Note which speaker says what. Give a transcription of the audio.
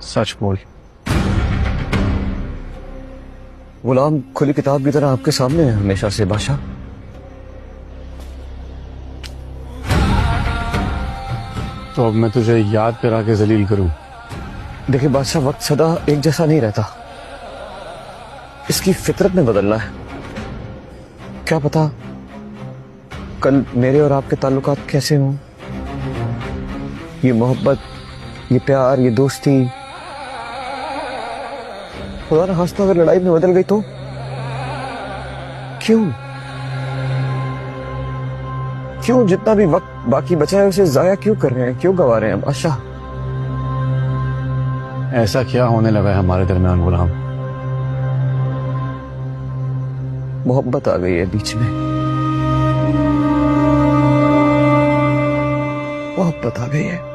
Speaker 1: सच बोल।
Speaker 2: गुलाम खुली किताब की तरह आपके सामने है हमेशा से बादशाह।
Speaker 1: तो अब मैं तुझे याद करा के जलील करूं?
Speaker 2: देखिए बादशाह, वक्त सदा एक जैसा नहीं रहता, इसकी फितरत में बदलना है। क्या पता कल मेरे और आपके ताल्लुकात कैसे हों, ये मोहब्बत, ये प्यार, ये दोस्ती, खुदा ना खास्ता अगर लड़ाई में बदल गई तो? क्यों क्यों जितना भी वक्त बाकी बचा है उसे जाया क्यों कर रहे हैं, क्यों गवा रहे हैं बादशाह?
Speaker 1: ऐसा क्या होने लगा है हमारे दरमियान गुलाम?
Speaker 2: मोहब्बत आ गई है बीच में, मोहब्बत आ गई है।